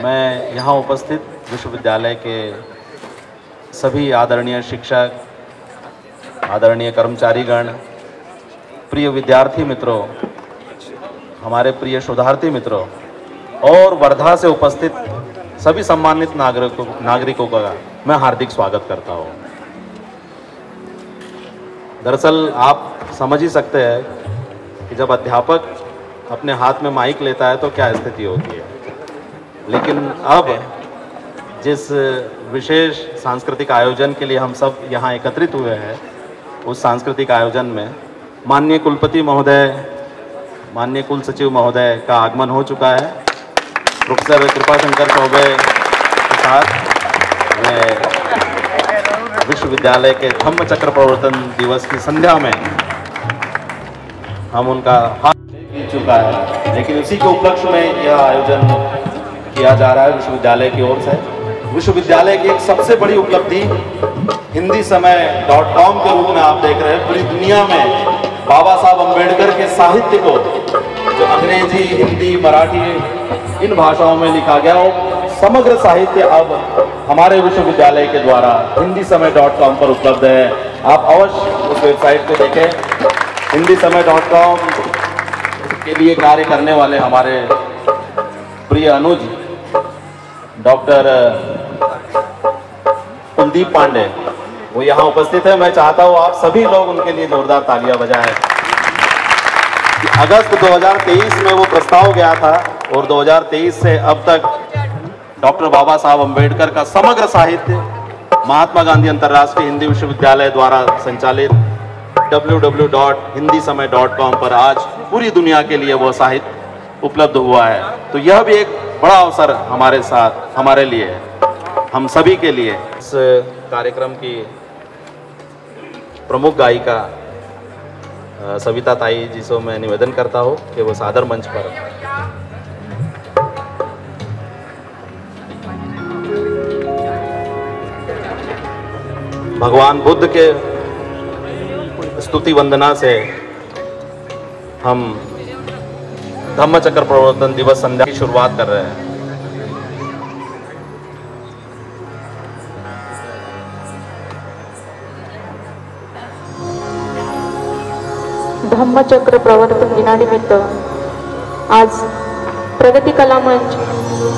मैं यहाँ उपस्थित विश्वविद्यालय के सभी आदरणीय शिक्षक, आदरणीय कर्मचारीगण, प्रिय विद्यार्थी मित्रों, हमारे प्रिय शोधार्थी मित्रों और वर्धा से उपस्थित सभी सम्मानित नागरिकों का मैं हार्दिक स्वागत करता हूँ। दरअसल आप समझ ही सकते हैं कि जब अध्यापक अपने हाथ में माइक लेता है तो क्या स्थिति होती है। लेकिन अब जिस विशेष सांस्कृतिक आयोजन के लिए हम सब यहाँ एकत्रित हुए हैं, उस सांस्कृतिक आयोजन में माननीय कुलपति महोदय, माननीय कुल सचिव महोदय का आगमन हो चुका है। प्रोफेसर कृपाशंकर चौबे के साथ मैं विश्वविद्यालय के धम्म चक्र प्रवर्तन दिवस की संध्या में हम उनका हाथ मिल चुका है, लेकिन उसी के उपलक्ष्य में यह आयोजन किया जा रहा है विश्वविद्यालय की ओर से। विश्वविद्यालय की एक सबसे बड़ी उपलब्धि हिंदीसमय.com के रूप में आप देख रहे हैं। पूरी दुनिया में बाबा साहब अम्बेडकर के साहित्य को, जो अंग्रेजी, हिंदी, मराठी इन भाषाओं में लिखा गया, वो समग्र साहित्य अब हमारे विश्वविद्यालय के द्वारा हिंदीसमय.com पर उपलब्ध है। आप अवश्य उस वेबसाइट को देखें। हिंदीसमय.com के लिए कार्य करने वाले हमारे प्रिय अनुज डॉक्टर कुलदीप पांडे, वो यहाँ उपस्थित है। मैं चाहता हूँ आप सभी लोग उनके लिए जोरदार तालियां बजाएं। अगस्त 2023 में वो प्रस्ताव गया था और 2023 से अब तक डॉक्टर बाबा साहब अम्बेडकर का समग्र साहित्य महात्मा गांधी अंतर्राष्ट्रीय हिंदी विश्वविद्यालय द्वारा संचालित www.hindisamy.com पर आज पूरी दुनिया के लिए वो साहित्य उपलब्ध हुआ है। तो यह भी एक बड़ा अवसर हमारे लिए है, हम सभी के लिए। इस कार्यक्रम की प्रमुख गायिका सविता ताई जी से मैं निवेदन करता हूँ कि वो सादर मंच पर भगवान बुद्ध के स्तुति वंदना से हम धम्म चक्र प्रवर्तन दिवस संध्या की शुरुआत कर रहे हैं। धम्मचक्र प्रवर्तन दिनानिमित्त आज प्रगती कला मंच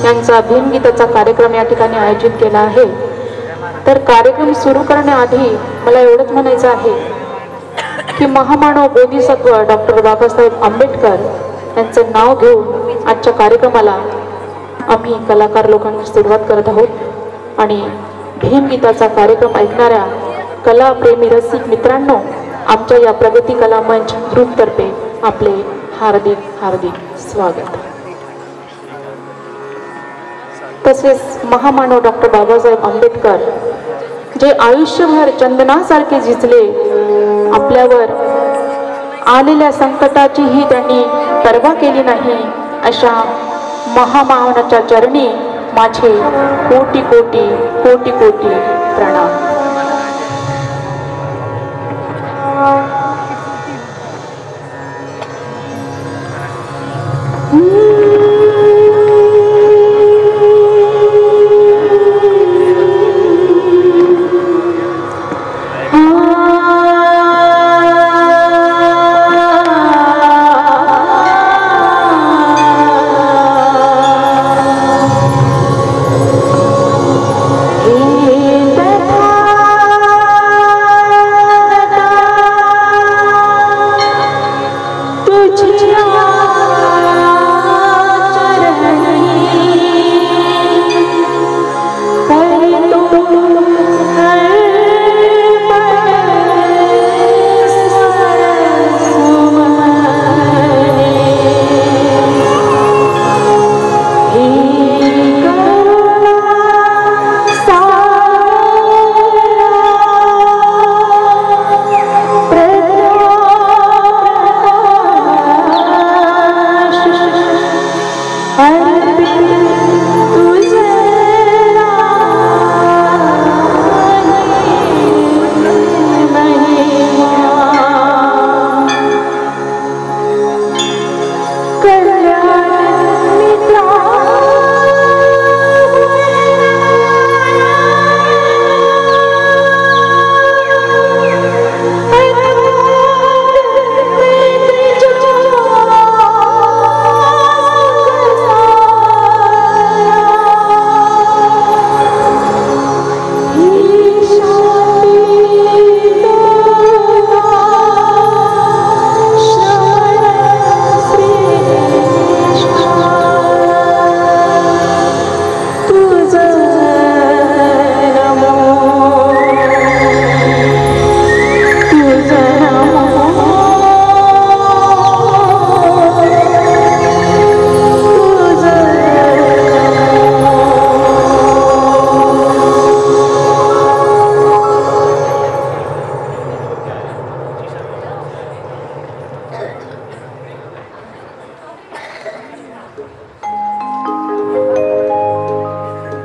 यांचा भीमगीताचा कार्यक्रम या ठिकाणी आयोजित केला आहे। तर कार्यक्रम सुरू करण्याआधी मला एवढंच म्हणायचं आहे की महामानव बोधिसत्व डॉक्टर बाबासाहेब आंबेडकर यांचं नाव घेऊन आजच्या कार्यक्रमाला आम्ही कलाकार लोकांनी सुरुवात करत आहोत आणि भीमगीताचा कार्यक्रम ऐकणाऱ्या कलाप्रेमी रसिक मित्रांनो, आमच्या या प्रगती कला मंच ग्रुपतर्फे आपले हार्दिक हार्दिक स्वागत। तसेच महामानव डॉक्टर बाबासाहेब आंबेडकर जे आयुष्यभर चंदनासारखे झिजले, आपल्यावर आलेल्या संकटाचीही त्यांनी पर्वा केली नाही, अशा महामानवाच्या चरणी माझे कोटी कोटी कोटी कोटी प्रणाम। तथा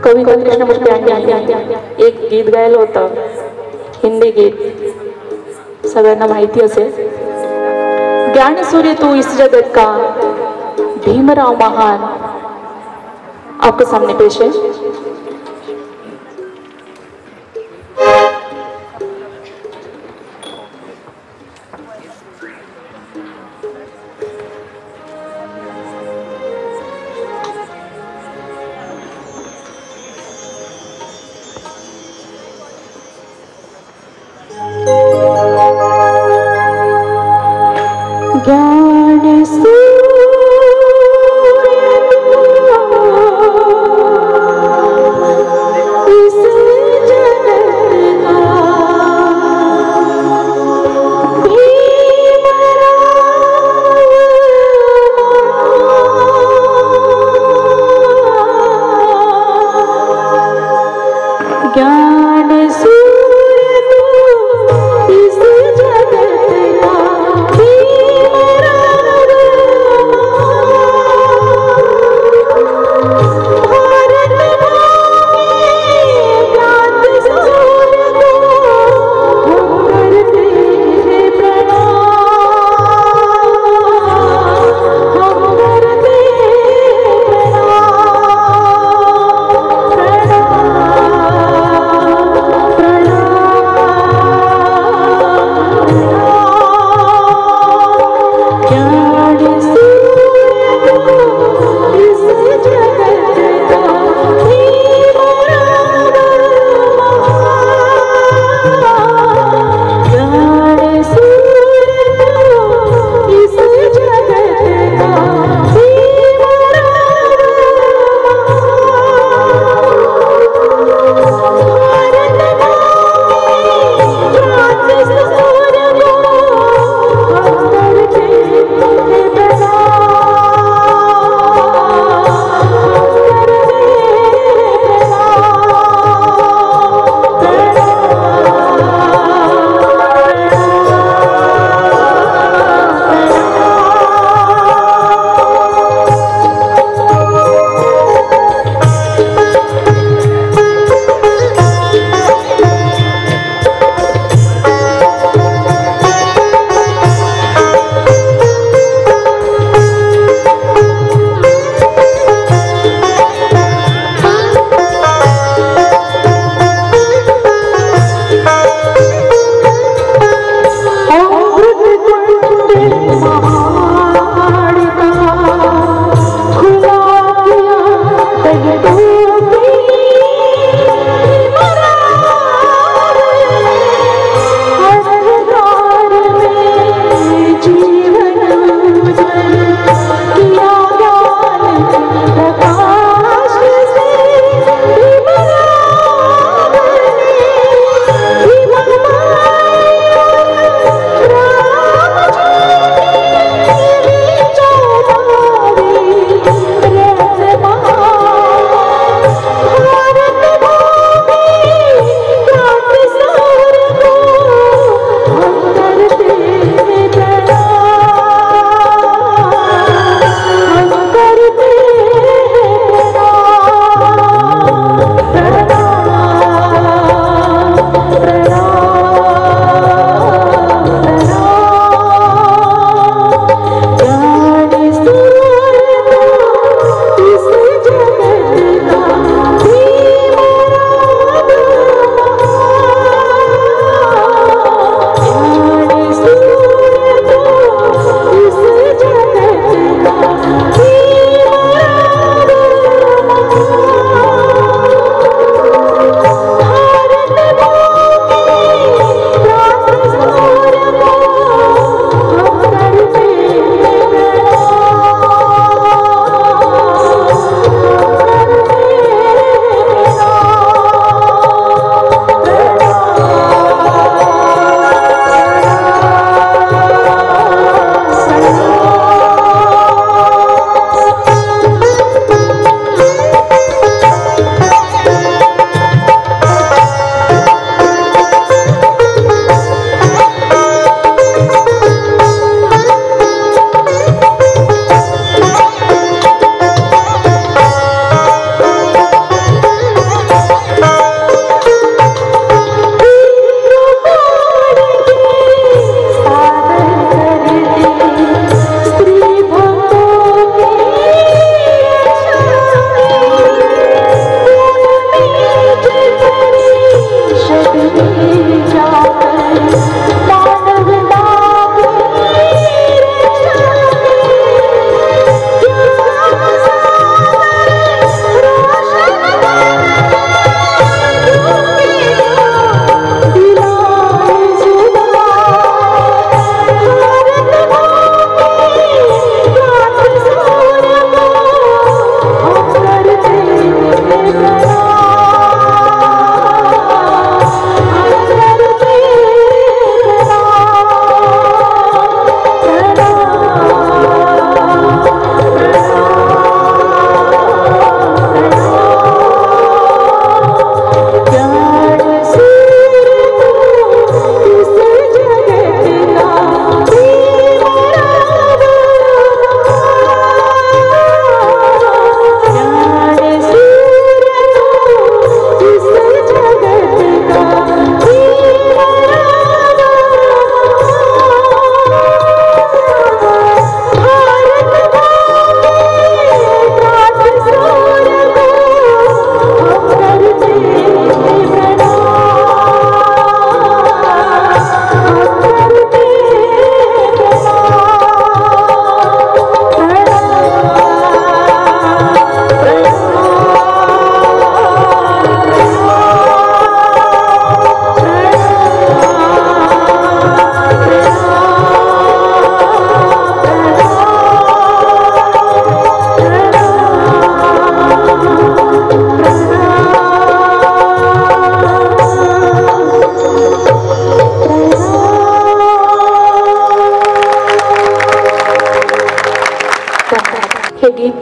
कविता कृष्णमूर्ती यांनी एक गीत गायलं होतं, हिंदी गीत सगळ्यांना माहिती असेल. ज्ञानसूर्य तू इस जगत का, भीमराव महान आपके सामने पेश है. ज्ञान सूर्य तू इस जगत का, भीमराव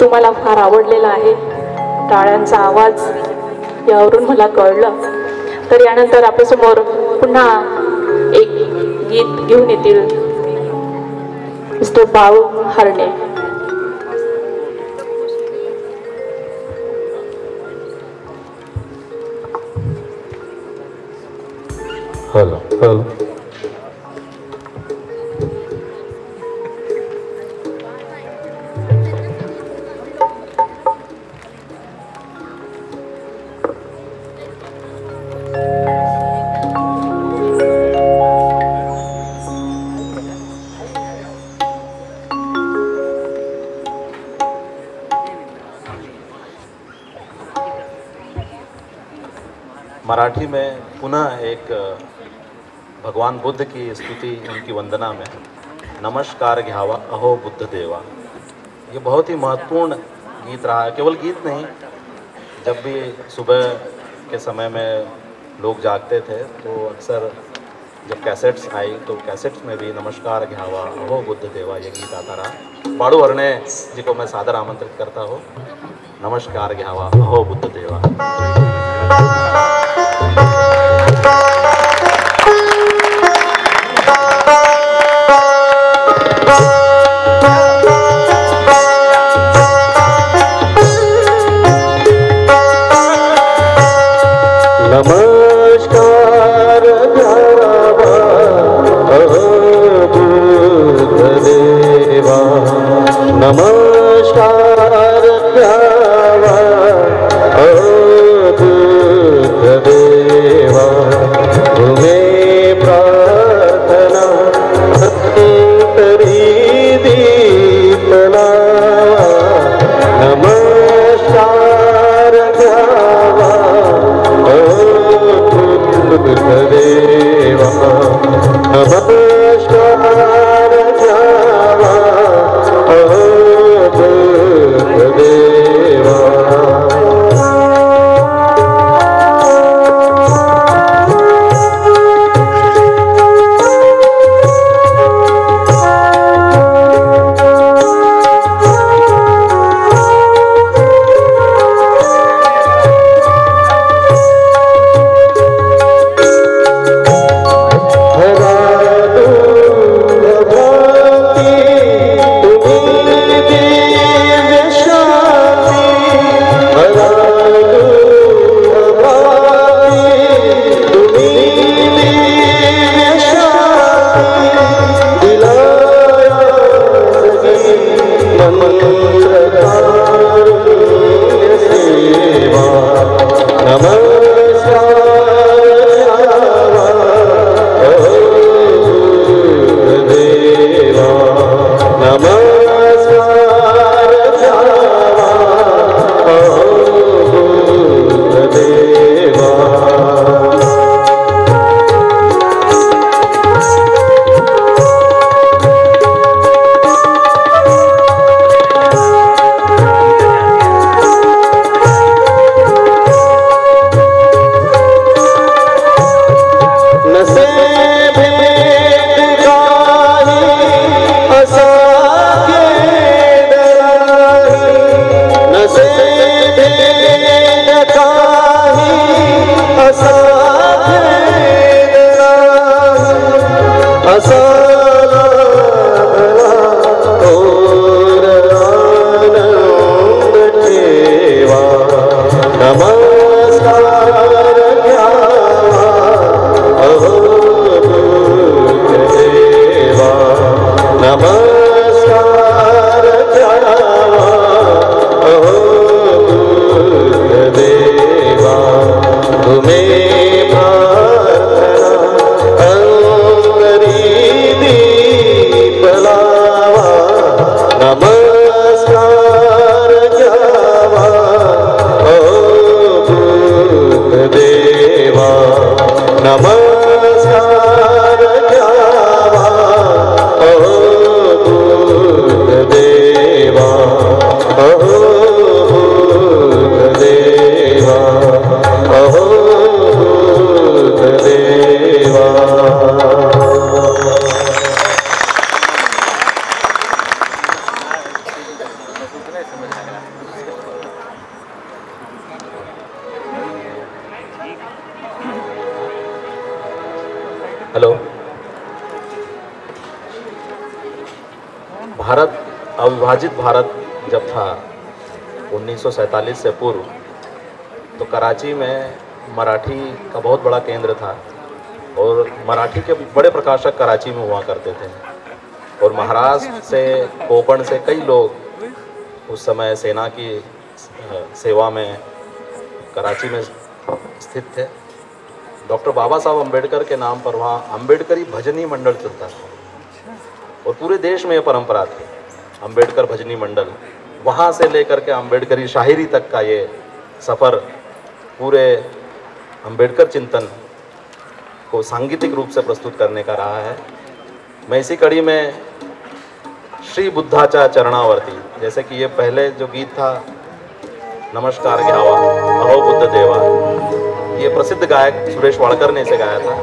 तुम्हाला फार आवडलेला आहे. टाळ्यांचा आवाज यावरून मला कळलं. तर यानंतर आपल्यासमोर पुन्हा एक गीत घेऊन येतील मिस्टर बाळू हरणे. हेलो हेलो मराठी में पुनः एक भगवान बुद्ध की स्तुति, उनकी वंदना में नमस्कार घ्यावा अहो बुद्ध देवा, ये बहुत ही महत्वपूर्ण गीत रहा है. केवल गीत नहीं, जब भी सुबह के समय में लोग जागते थे तो अक्सर जब कैसेट्स आई तो कैसेट्स में भी नमस्कार घ्यावा अहो बुद्ध देवा ये गीत आता रहा. बाळू हरणे जी को मैं सादर आमंत्रित करता हूँ. नमस्कार घ्यावा अहो बुद्ध देवा. नमस्कार घ्यावा अहो बुद्ध देवा, नमस्कार घ्यावा अहो बुद्ध देवा, तुम्ही प्रार्थना अंतरी दीप लावा. नमस्कार घ्यावा बुद्ध देवा, नमस्कार घ्यावा अहो बुद्ध देवा. नमस्कार घ्यावा अहो भारत, अविभाजित भारत जब था 1947 से पूर्व, तो कराची में मराठी का बहुत बड़ा केंद्र था और मराठी के बड़े प्रकाशक कराची में हुआ करते थे। और महाराष्ट्र से, कोंकण से कई लोग उस समय सेना की सेवा में कराची में स्थित थे। डॉक्टर बाबा साहब अम्बेडकर के नाम पर वहाँ अम्बेडकरी भजनी मंडल चलता था और पूरे देश में ये परंपरा थी, अम्बेडकर भजनी मंडल। वहाँ से लेकर के अम्बेडकरी शायरी तक का ये सफ़र पूरे अम्बेडकर चिंतन को सांगीतिक रूप से प्रस्तुत करने का रहा है। मैं इसी कड़ी में श्री बुद्धाचा चरणावर्ती, जैसे कि ये पहले जो गीत था नमस्कार घ्यावा अहो बुद्ध देवा, ये प्रसिद्ध गायक सुरेश वाडकर ने इसे गाया था।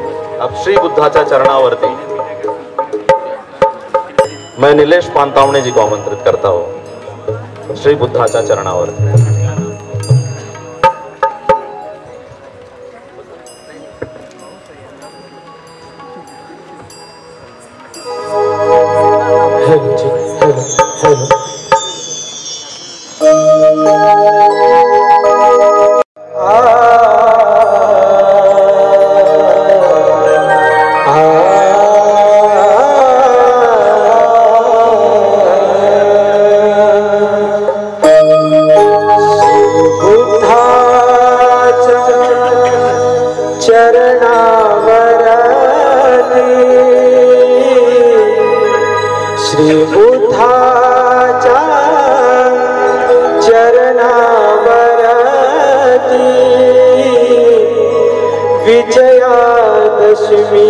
अब श्री बुद्धाचा चरणावर्ती मैं नीलेश पानतावणे जी को आमंत्रित करता हूँ। श्री बुद्धाचा चरणावर्ती। विजयादशमी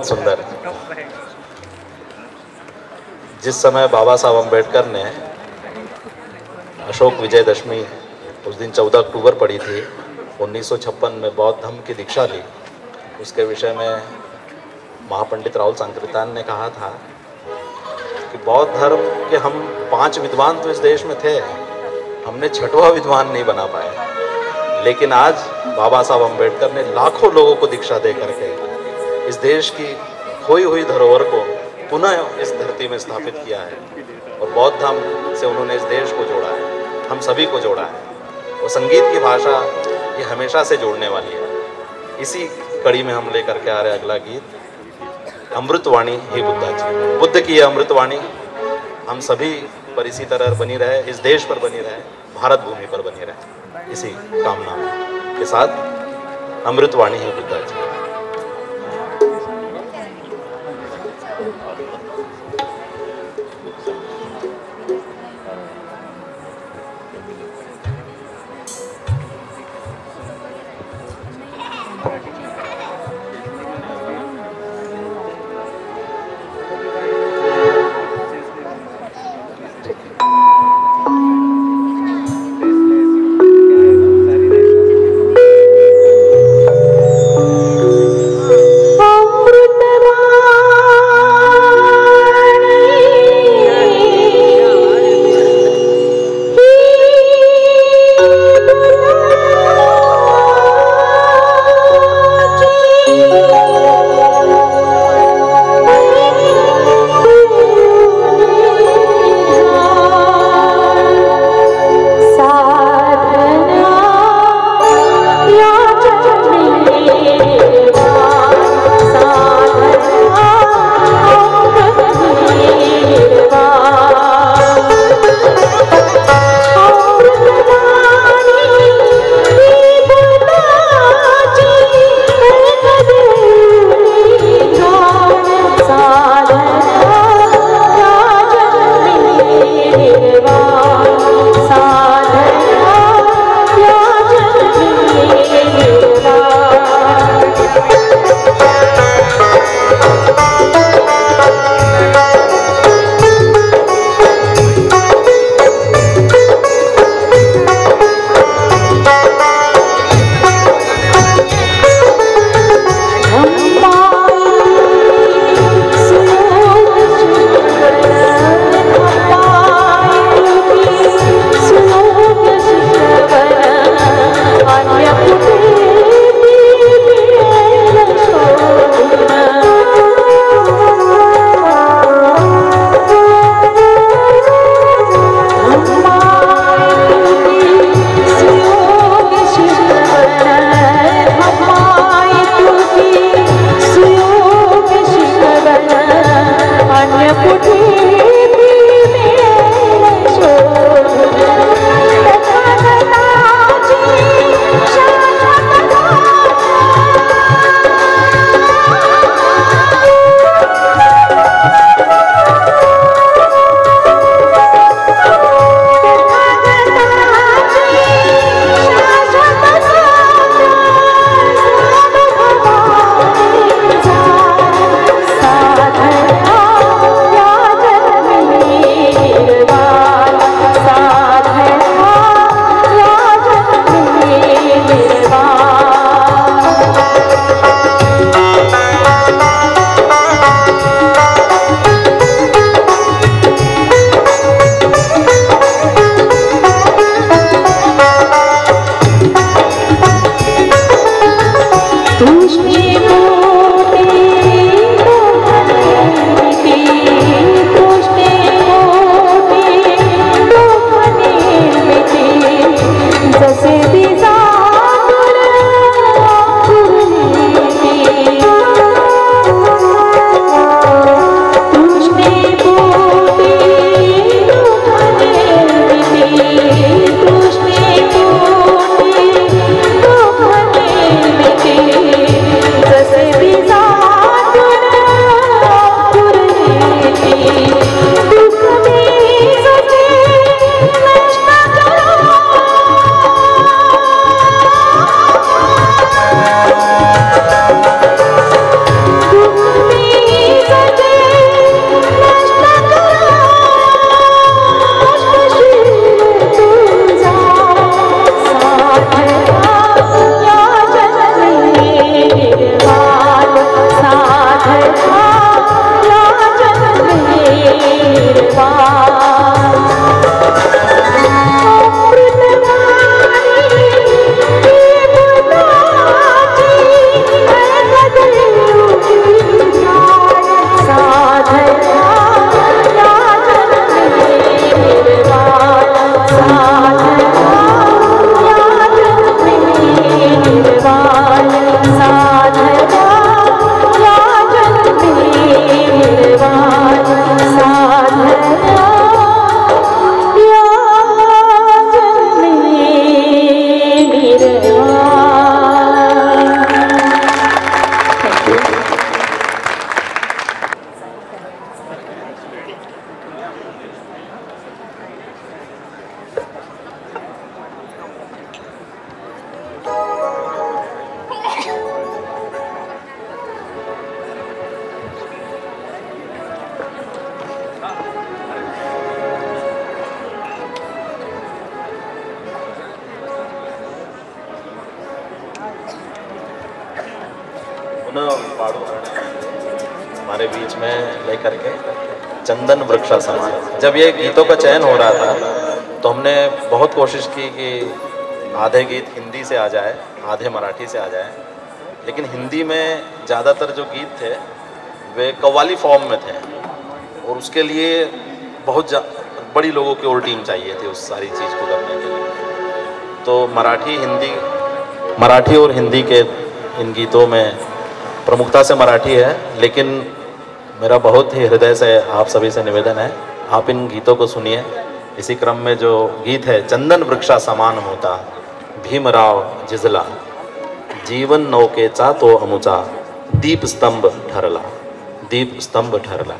सुंदर। जिस समय बाबा साहब अम्बेडकर ने अशोक विजयदशमी उस दिन 14 अक्टूबर पड़ी थी, 1956 में बौद्ध धर्म की दीक्षा ली, उसके विषय में महापंडित राहुल सांकृत्यायन ने कहा था कि बौद्ध धर्म के हम 5 विद्वान तो इस देश में थे, हमने 6वां विद्वान नहीं बना पाए। लेकिन आज बाबा साहब अम्बेडकर ने लाखों लोगों को दीक्षा दे करके इस देश की खोई हुई धरोहर को पुनः इस धरती में स्थापित किया है और बौद्ध धर्म से उन्होंने इस देश को जोड़ा है, हम सभी को जोड़ा है। और संगीत की भाषा ये हमेशा से जोड़ने वाली है। इसी कड़ी में हम लेकर के आ रहे अगला गीत, अमृतवाणी हे बुद्धा जी। बुद्ध की ये अमृतवाणी हम सभी पर इसी तरह बनी रहे, इस देश पर बनी रहे, भारत भूमि पर बनी रहे, इसी कामना के साथ अमृतवाणी हे बुद्धा जी। हमारे बीच में लेकर के चंदन वृक्षा समाज। जब ये गीतों का चयन हो रहा था तो हमने बहुत कोशिश की कि आधे गीत हिंदी से आ जाए, आधे मराठी से आ जाए, लेकिन हिंदी में ज़्यादातर जो गीत थे वे कव्वाली फॉर्म में थे और उसके लिए बहुत बड़ी लोगों की और टीम चाहिए थी उस सारी चीज़ को करने के लिए। तो मराठी और हिंदी के इन गीतों में प्रमुखता से मराठी है, लेकिन मेरा बहुत ही हृदय से आप सभी से निवेदन है, आप इन गीतों को सुनिए। इसी क्रम में जो गीत है, चंदन वृक्षा समान होता भीमराव जिजला, जीवन नौकेचा तो अमुचा दीप स्तंभ ठरला, दीप स्तंभ ठरला।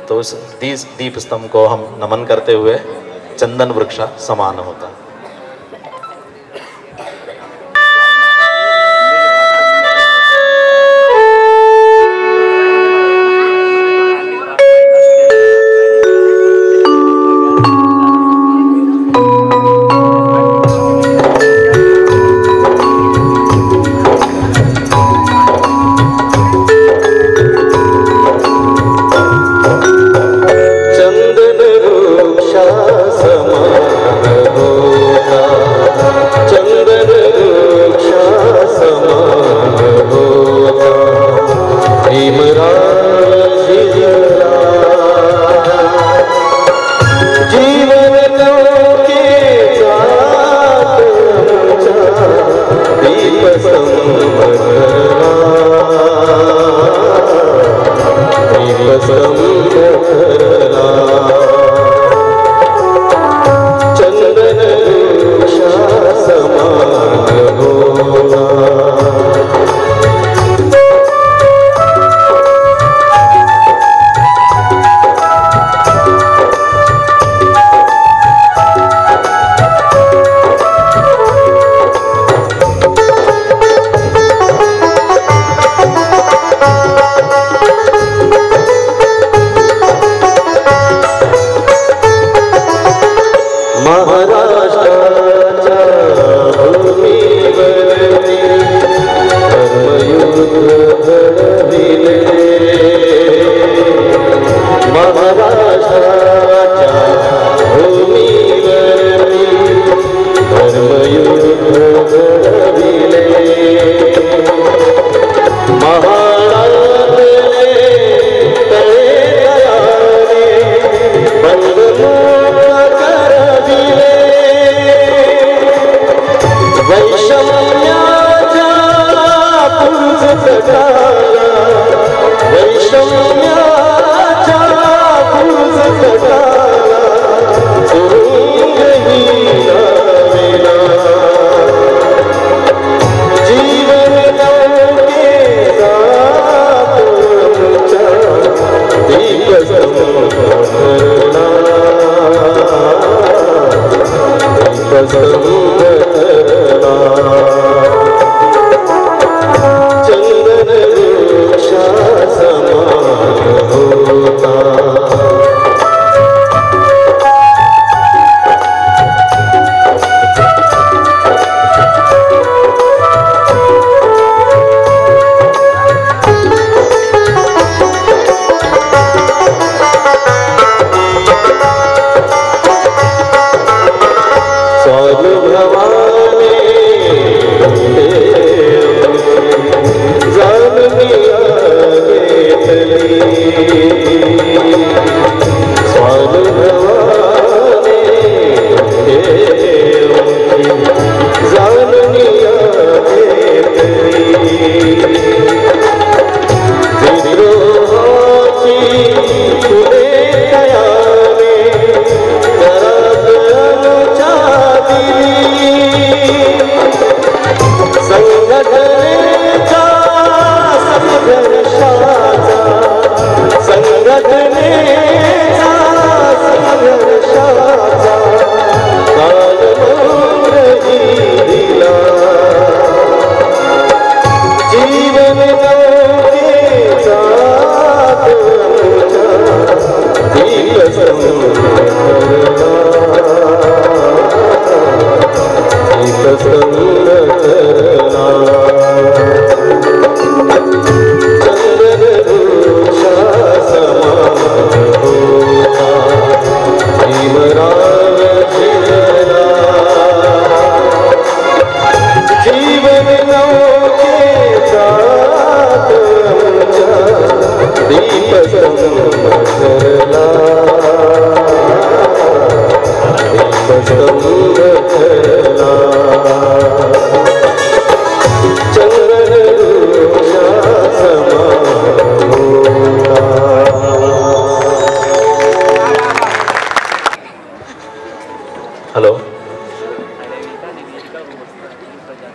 तो इस दीप स्तंभ को हम नमन करते हुए चंदन वृक्षा समान होता। साधु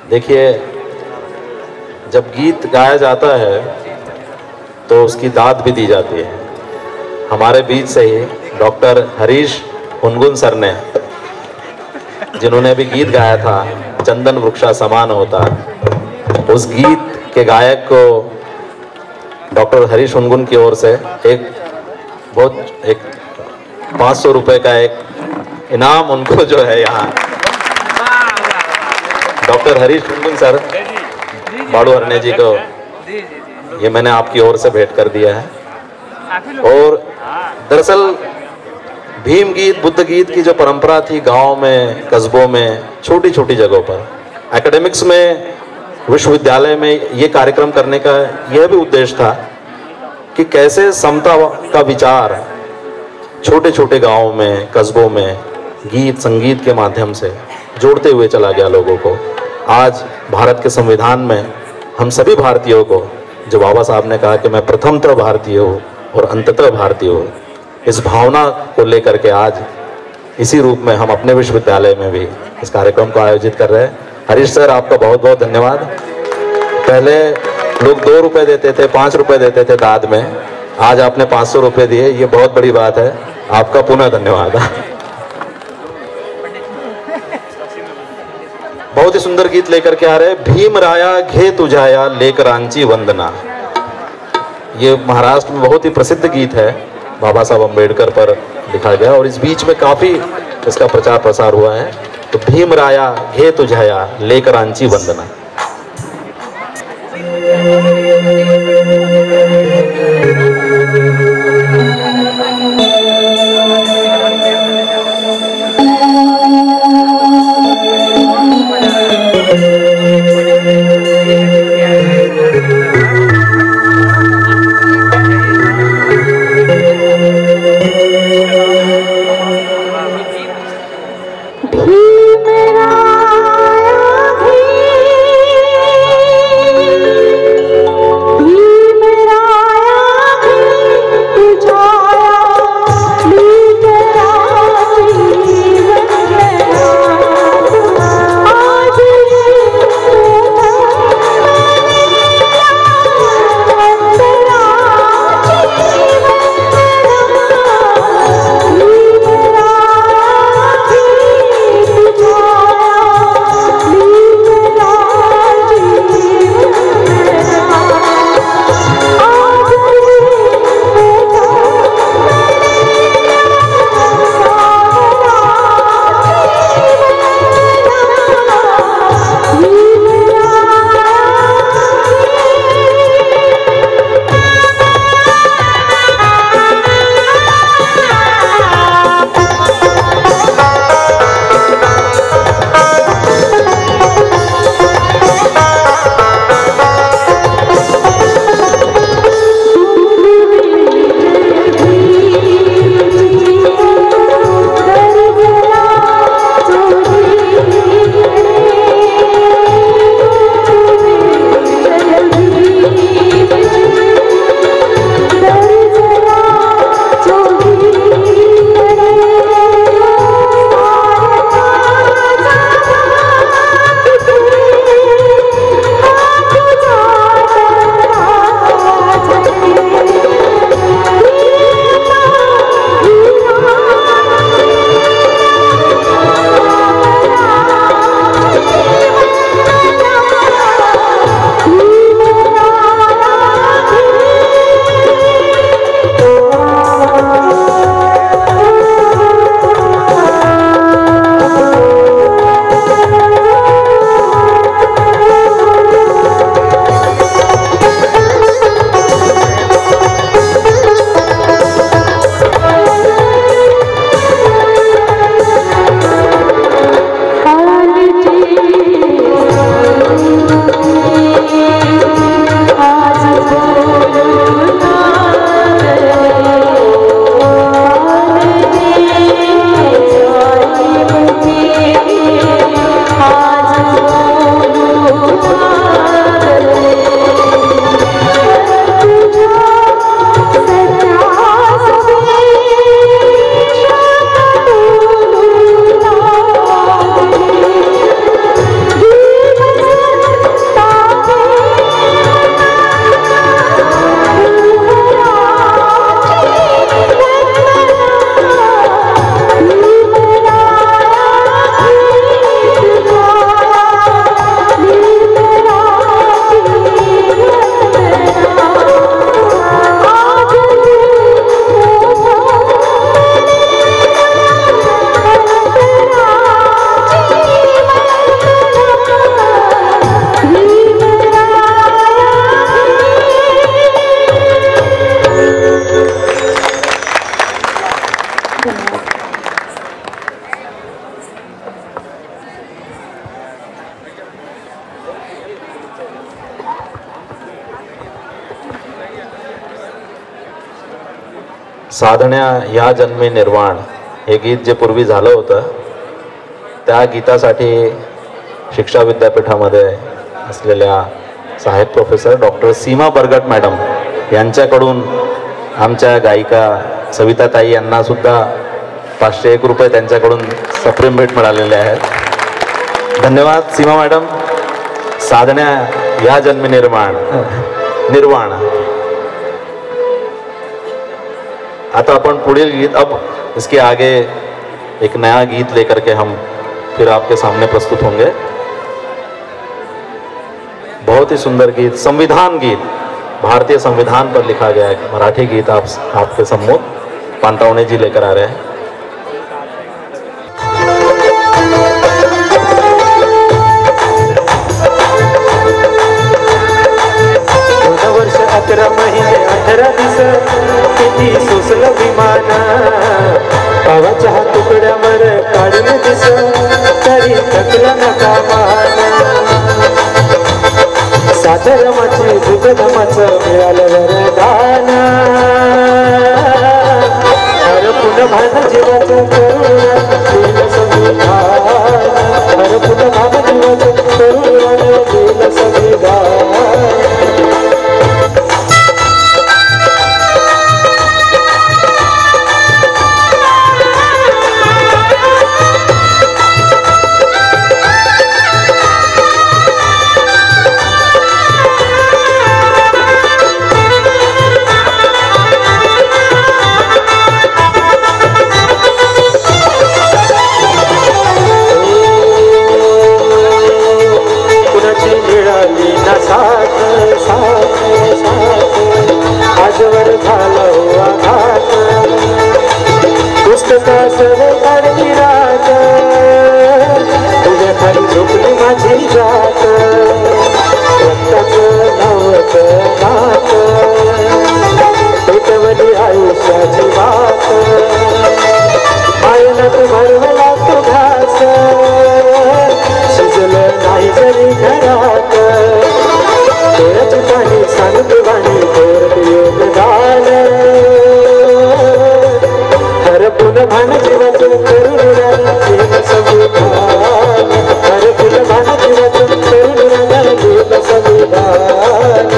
देखिए, जब गीत गाया जाता है तो उसकी दाद भी दी जाती है। हमारे बीच से ही डॉक्टर हरीश हुनगुन सर ने, जिन्होंने अभी गीत गाया था चंदन वृक्षा समान होता, उस गीत के गायक को डॉक्टर हरीश हुनगुन की ओर से एक 500 रुपए का एक इनाम उनको जो है यहाँ डॉक्टर हरीश हुनगुन सर बाड़ू हरने जी को ये मैंने आपकी ओर से भेंट कर दिया है। और दरअसल भीम गीत, बुद्ध गीत की जो परंपरा थी गांव में, कस्बों में, छोटी छोटी जगहों पर, एकेडमिक्स में, विश्वविद्यालय में ये कार्यक्रम करने का यह भी उद्देश्य था कि कैसे समता का विचार छोटे छोटे गांवों में, कस्बों में गीत संगीत के माध्यम से जोड़ते हुए चला गया लोगों को। आज भारत के संविधान में हम सभी भारतीयों को, जो बाबा साहब ने कहा कि मैं प्रथमतः भारतीय हूँ और अंततः भारतीय हूँ, इस भावना को लेकर के आज इसी रूप में हम अपने विश्वविद्यालय में भी इस कार्यक्रम को आयोजित कर रहे हैं। हरीश सर, आपका बहुत बहुत धन्यवाद। पहले लोग 2 रुपए देते थे, 5 रुपए देते थे दाद में, आज आपने 500 रुपए दिए, ये बहुत बड़ी बात है। आपका पुनः धन्यवाद। बहुत ही सुंदर गीत लेकर के आ रहे हैं, भीम राया घे तुझाया लेकर आंची वंदना। ये महाराष्ट्र में बहुत ही प्रसिद्ध गीत है, बाबा साहब अम्बेडकर पर लिखा गया और इस बीच में काफी इसका प्रचार प्रसार हुआ है। तो भीम राया घे तुझाया लेकर आंची वंदना। साधण्या या जन्मी निर्वाण हे गीत जे पूर्वी झालं होतं त्या गीतासाठी शिक्षा विद्यापीठामध्ये असलेल्या सहाय्यक प्रोफेसर डॉक्टर सीमा बरगट मॅडम यांच्याकडून आमच्या गायिका सविताताई यांना सुद्धा 501 रुपये त्यांच्याकडून सप्रेम भेट मिळालेले आहेत. धन्यवाद सीमा मॅडम. साधण्या या जन्मी निर्वाण. आता अपन पुढील गीत, अब इसके आगे एक नया गीत लेकर के हम फिर आपके सामने प्रस्तुत होंगे. बहुत ही सुंदर गीत, संविधान गीत, भारतीय संविधान पर लिखा गया एक मराठी गीत आपके सम्मुख पानतावणे जी लेकर आ रहे हैं. वर्ष 11 महिने 18 दिवस किती सोसलं विमान पावाच्या तुकड्यावर काढून दिस तरी थकला नका मान. साधरमाची दुधमाचं मिळालं वरदान हरपून भान जीवाचं करुण दिल संविधान. हरपून भान जीवाचं करुण दिल संविधान. आजवर झालं आघात पुस्तकासह काढली रात तुझ्या खाली झोपली माझी जात. रक्ताचं नवत नात पेटवली आयुष्याची वाट आयनात भरवला तो घास शिजलं नाही जरी घरात. तेराची पाणी सांगते वाणी थोर योगदान हरपून भान जीवाचं करुण दिल संविधान. हरपून भान जीवाचं करुण दिल संविधान.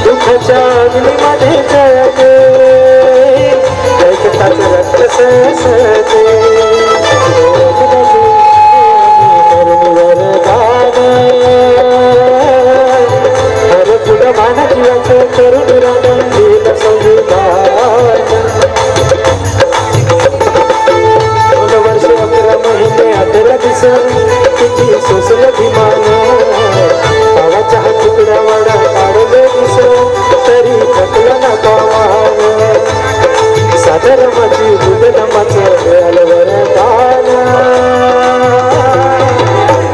दुःखाच्या अग्नीमध्ये जळते कैकताचं रक्त सळसळते. वरदान हरपून भान जीवाचं करुण दिल संविधान. 2 वर्ष 11 महिने 18 दिवस किती सोसलं विमान पावाच्या तुकड्यावर काढले दिस तरी थकलं ना पावान. साधरमाची दुधमाचं मिळालं वरदान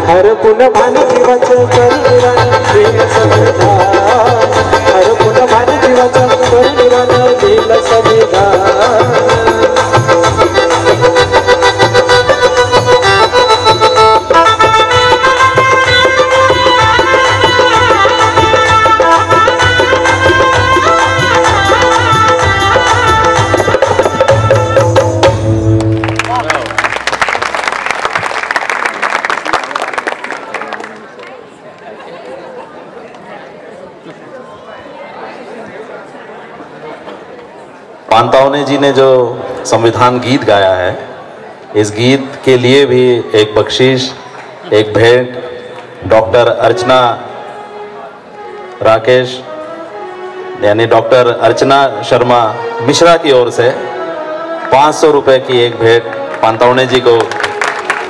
हरपून भान जीवाचं करुण दिल संविधान. हरपून भान जीवाचं करुण दिल संविधान. पानतावणे जी ने जो संविधान गीत गाया है, इस गीत के लिए भी एक बख्शीश, एक भेंट डॉक्टर अर्चना राकेश यानी डॉक्टर अर्चना शर्मा मिश्रा की ओर से 500 रुपए की एक भेंट पानतावणे जी को,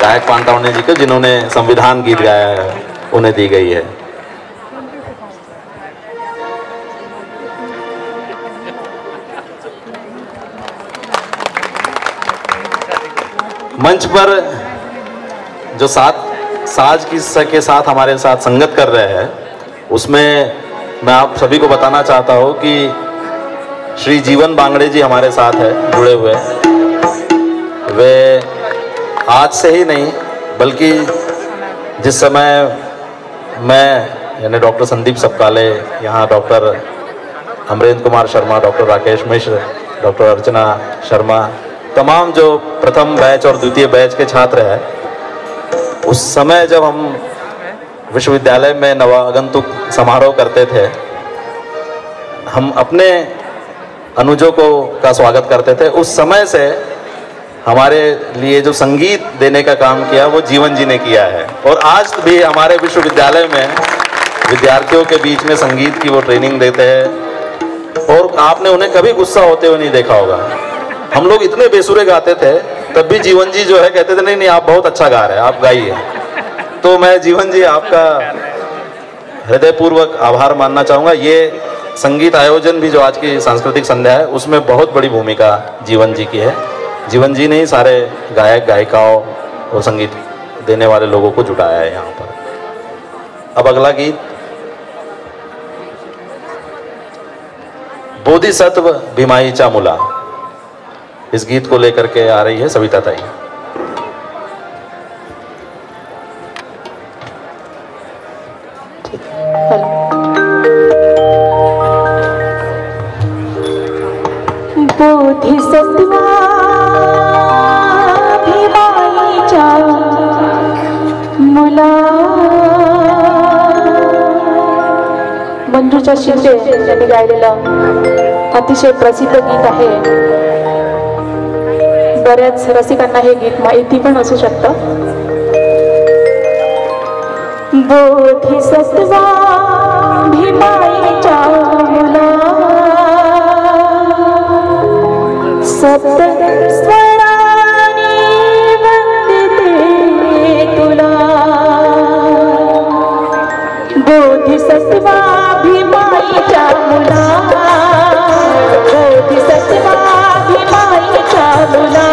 गायक पानतावणे जी को जिन्होंने संविधान गीत गाया है, उन्हें दी गई है. मंच पर जो साज के साथ हमारे साथ संगत कर रहे हैं, उसमें मैं आप सभी को बताना चाहता हूँ कि श्री जीवन बांगड़े जी हमारे साथ है जुड़े हुए। वे आज से ही नहीं बल्कि जिस समय मैं यानी डॉक्टर संदीप सपकाले, यहाँ डॉक्टर अमरेंद्र कुमार शर्मा, डॉक्टर राकेश मिश्र, डॉक्टर अर्चना शर्मा, तमाम जो प्रथम बैच और द्वितीय बैच के छात्र हैं, उस समय जब हम विश्वविद्यालय में नवागंतुक समारोह करते थे, हम अपने अनुजों का स्वागत करते थे। उस समय से हमारे लिए जो संगीत देने का काम किया वो जीवन जी ने किया है, और आज भी हमारे विश्वविद्यालय में विद्यार्थियों के बीच में संगीत की वो ट्रेनिंग देते हैं। और आपने उन्हें कभी गुस्सा होते हुए नहीं देखा होगा। हम लोग इतने बेसुरे गाते थे, तब भी जीवन जी जो है कहते थे नहीं नहीं आप बहुत अच्छा गा रहे हैं, आप गाइए। तो मैं जीवन जी आपका हृदयपूर्वक आभार मानना चाहूँगा। ये संगीत आयोजन भी जो आज की सांस्कृतिक संध्या है, उसमें बहुत बड़ी भूमिका जीवन जी की है। जीवन जी ने ही सारे गायक गायिकाओं और संगीत देने वाले लोगों को जुटाया है यहाँ पर। अब अगला गीत बोधिसत्व भीमाई चामुला, इस गीत को लेकर के आ रही है सविता ताई। बोधिसत्वा भीमाई चामुला, मंजुषा शिंदे यांनी गायलेलं अतिशय प्रसिद्ध गीत आहे। बऱ्याच रसिकांना हे गीत माहिती पण असू शकतं। बोधिसत्वा भीमाई चामुला, सप्त स्वरानी वंदिते तुला। बोधिसत्वा भीमाई चामुला, बोधिसत्वा भीमाई चामुला,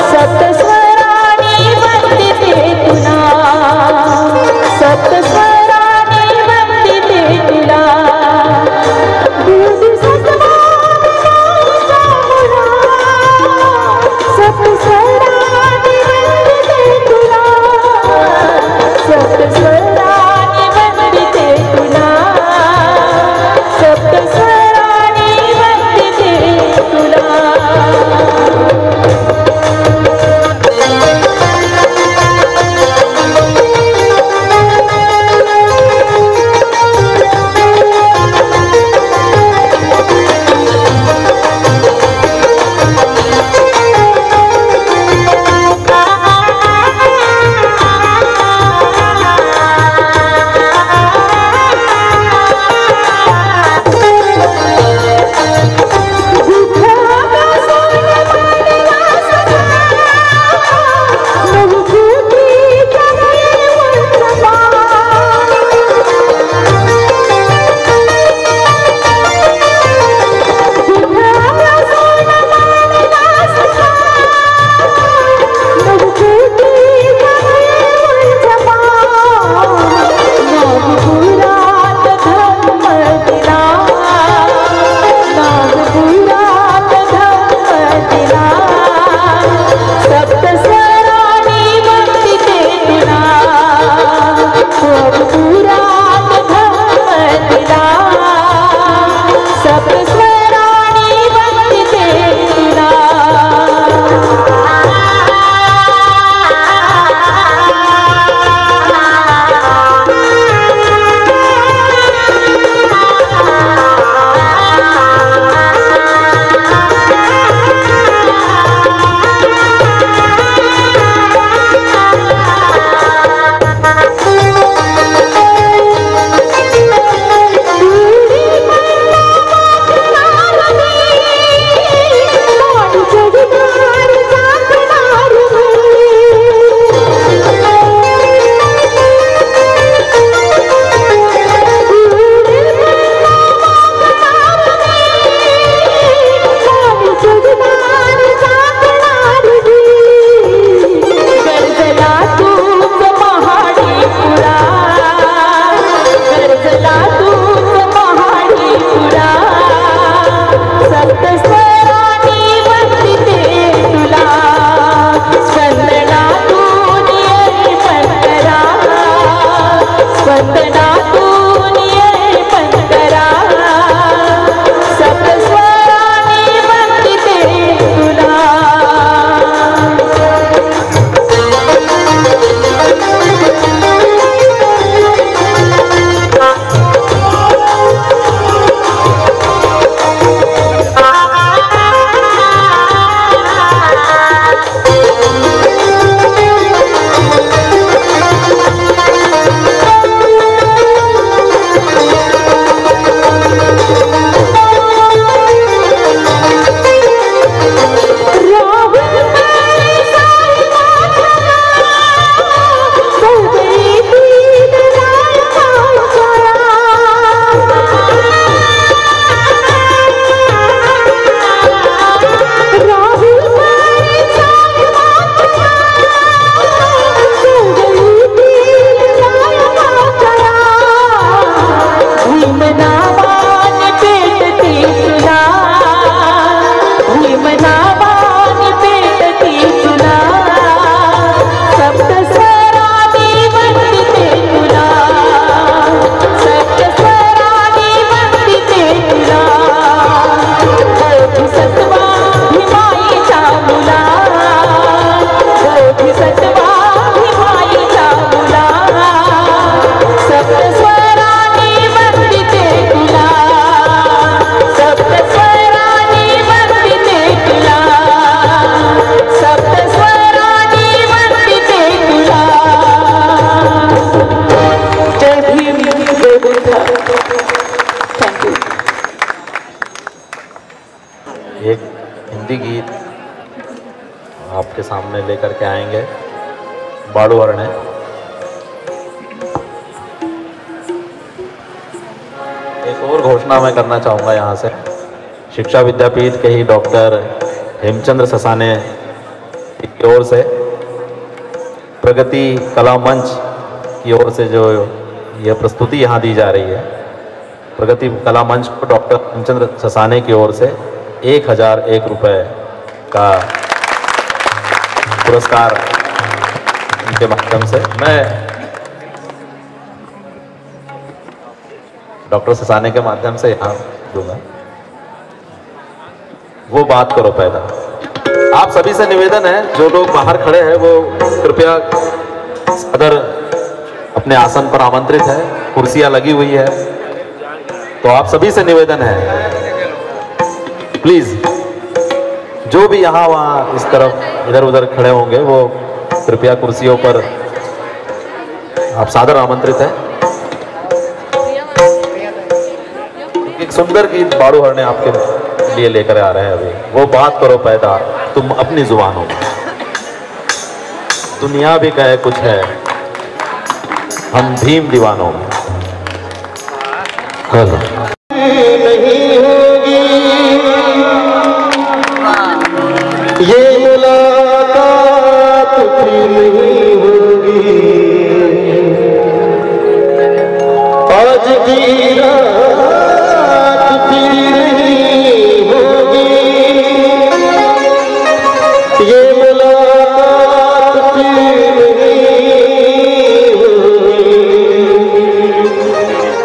सप्त स्वरानी वंदिते तुला, सप्त स्वरानी वंदिते तुला। बोधिसत्वा भीमाई चामुला, आपके सामने लेकर के आएंगे बाड़ू हरणे। एक और घोषणा मैं करना चाहूँगा यहाँ से, शिक्षा विद्यापीठ के ही डॉक्टर हेमचंद्र ससाने की ओर से प्रगति कला मंच की ओर से जो यह प्रस्तुति यहाँ दी जा रही है, प्रगति कला मंच को डॉक्टर हेमचंद्र ससाने की ओर से 1001 रुपये का पुरस्कार उनके माध्यम से मैं डॉक्टर ससाने के माध्यम से यहाँ दूंगा। वो बात करो पैदा। आप सभी से निवेदन है, जो लोग बाहर खड़े हैं वो कृपया सदर अपने आसन पर आमंत्रित है, कुर्सियां लगी हुई है, तो आप सभी से निवेदन है प्लीज जो भी यहाँ वहाँ इस तरफ इधर उधर खड़े होंगे वो कृपया कुर्सियों पर आप सादर आमंत्रित है। एक सुंदर गीत बाड़ू हरणे आपके लिए लेकर आ रहे हैं अभी, वो बात करो पैदा तुम अपनी जुबानों में, दुनिया भी कहे कुछ है हम भीम दीवानों में। हेलो नहीं होगी ये मुलाकात फिर नहीं होगी, आज की रात फिर नहीं होगी, ये मुलाकात फिर नहीं होगी,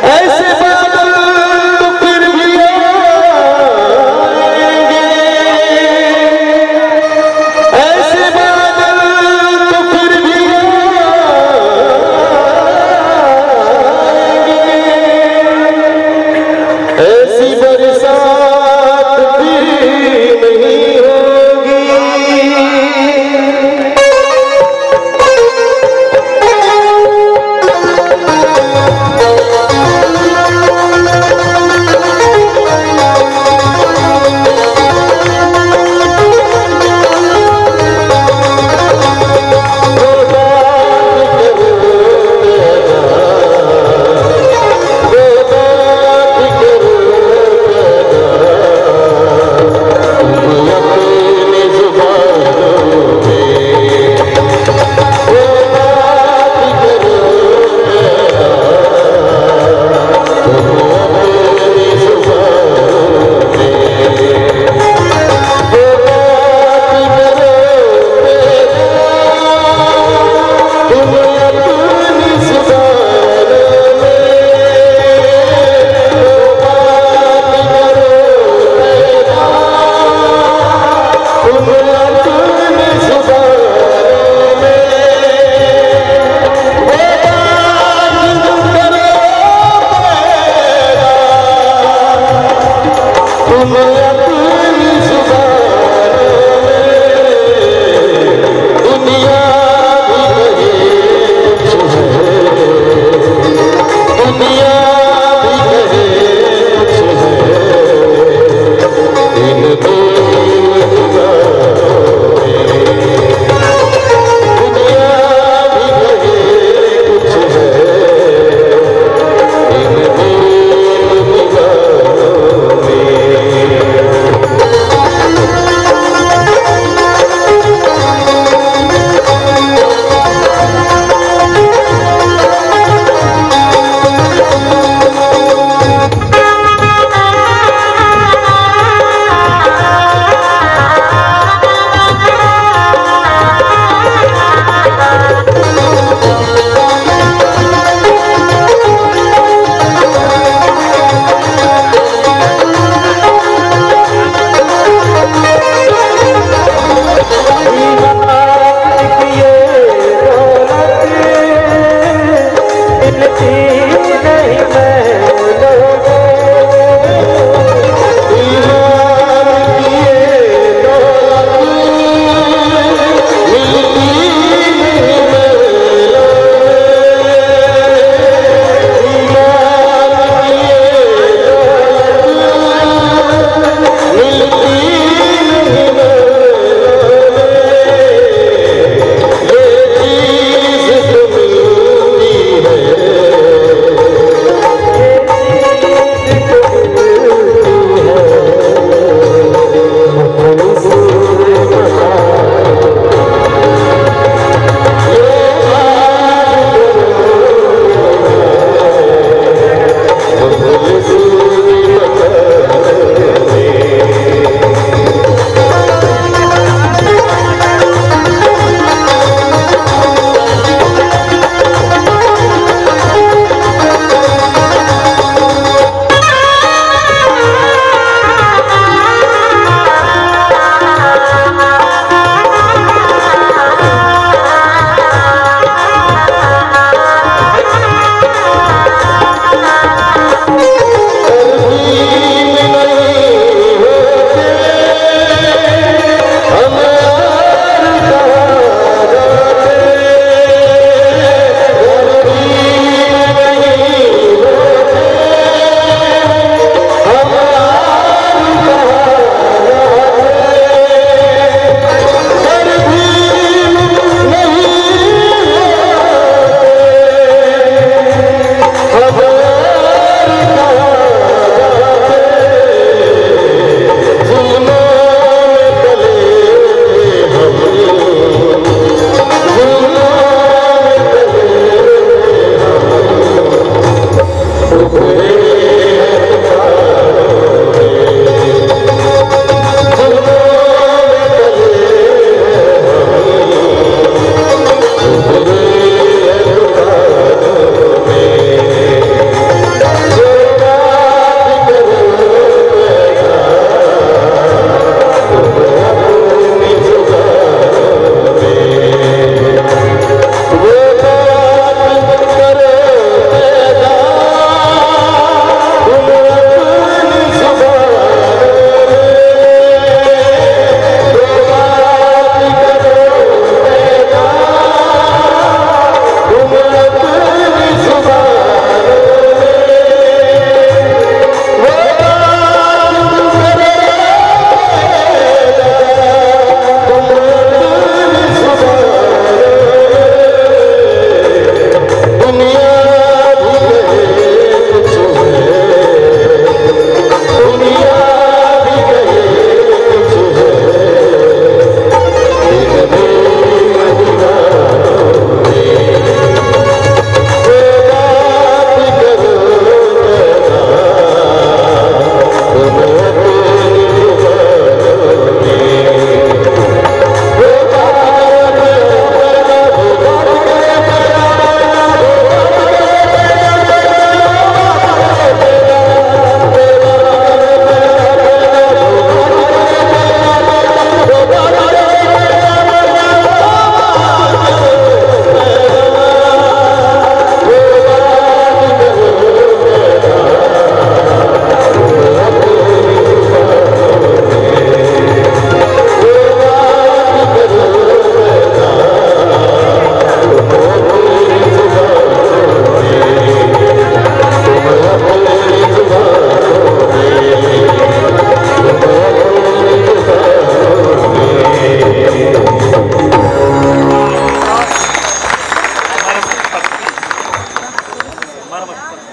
ऐसे बादल तो फिर भी आएंगे, ऐसे बादल तो फिर भी आएंगे, ऐसी बरसात फिर नहीं होगी।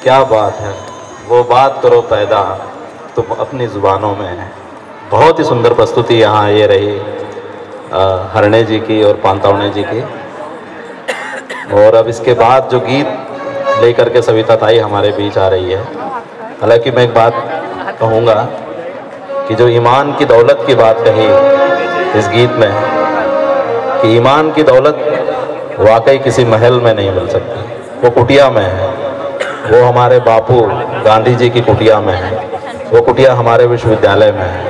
क्या बात है, वो बात करो पैदा तुम अपनी ज़ुबानों में है। बहुत ही सुंदर प्रस्तुति यहाँ ये रही हरणे जी की और पांतावणे जी की। और अब इसके बाद जो गीत लेकर के सविता ताई हमारे बीच आ रही है, हालांकि मैं एक बात कहूँगा कि जो ईमान की दौलत की बात कही इस गीत में, कि ईमान की दौलत वाकई किसी महल में नहीं मिल सकती, वो कुटिया में है। वो हमारे बापू गांधी जी की कुटिया में है, वो कुटिया हमारे विश्वविद्यालय में है,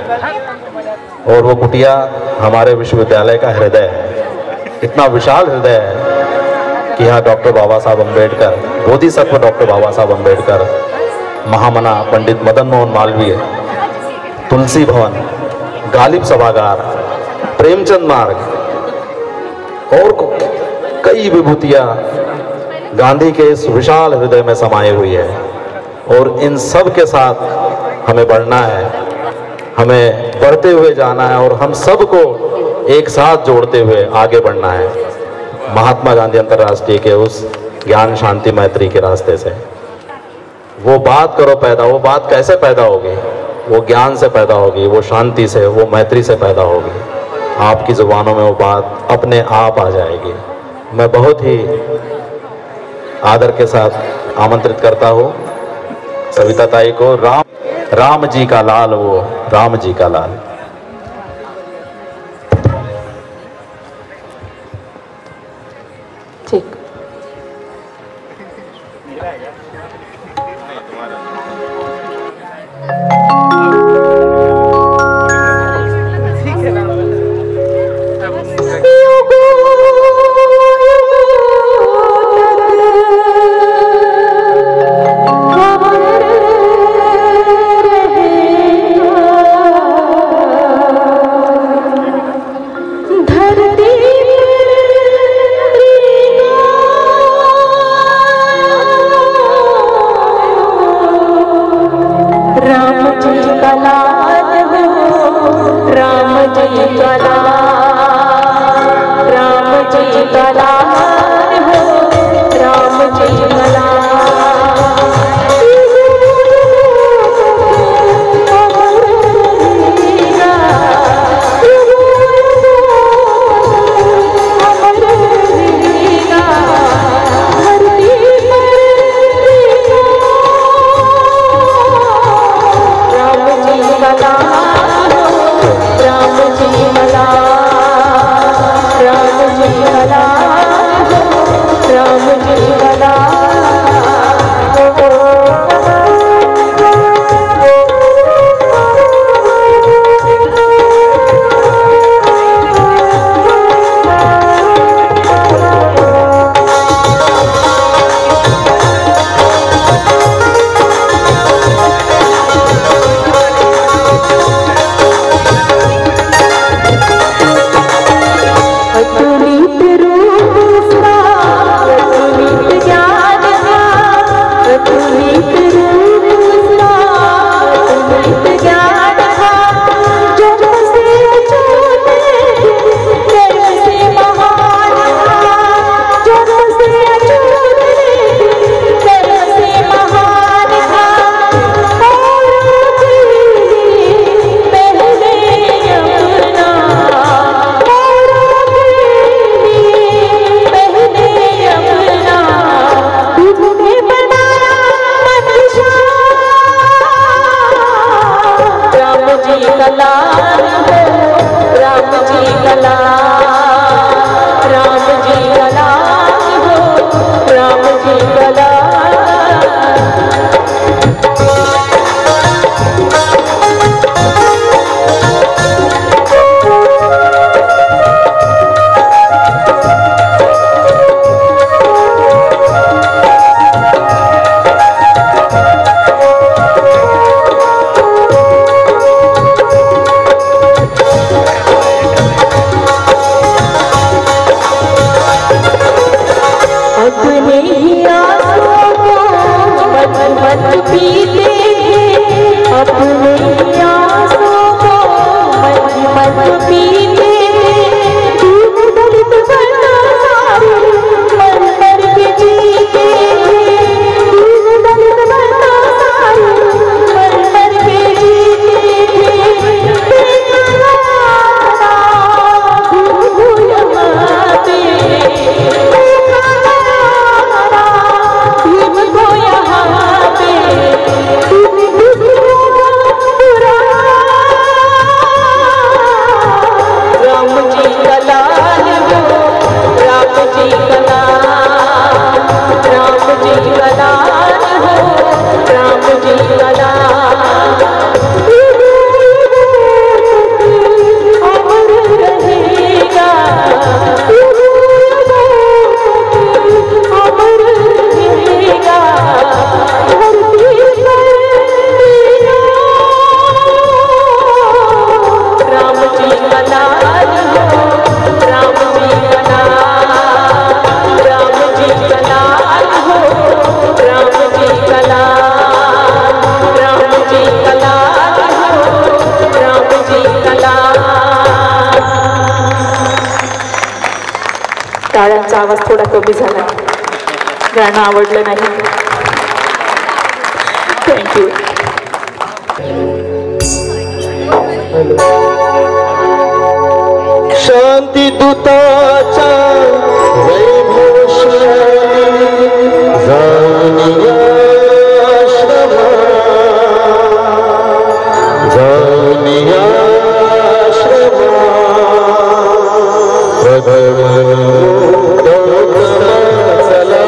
और वो कुटिया हमारे विश्वविद्यालय का हृदय है। इतना विशाल हृदय है कि यहाँ डॉक्टर बाबा साहब अम्बेडकर, बोधिसत्व डॉक्टर बाबा साहब अम्बेडकर, महामना पंडित मदन मोहन मालवीय, तुलसी भवन, गालिब सभागार, प्रेमचंद मार्ग और कई विभूतियाँ गांधी के इस विशाल हृदय में समाई हुई है। और इन सब के साथ हमें बढ़ना है, हमें बढ़ते हुए जाना है, और हम सबको एक साथ जोड़ते हुए आगे बढ़ना है महात्मा गांधी अंतर्राष्ट्रीय के उस ज्ञान शांति मैत्री के रास्ते से। वो बात करो पैदा, वो बात कैसे पैदा होगी? वो ज्ञान से पैदा होगी, वो शांति से, वो मैत्री से पैदा होगी। आपकी जुबानों में वो बात अपने आप आ जाएगी। मैं बहुत ही आदर के साथ आमंत्रित करता हूँ सविता ताई को। राम जी का लाल, वो राम जी का लाल। ठीक। दलित टाळ्यांचा आवाज थोडा कमी झाला, गाणं आवडलं नाही. थँक्यू. शांती दूताच्या वैभवशाली जाऊनिया श्रमा, जाऊनिया श्रमा, प्रथम चला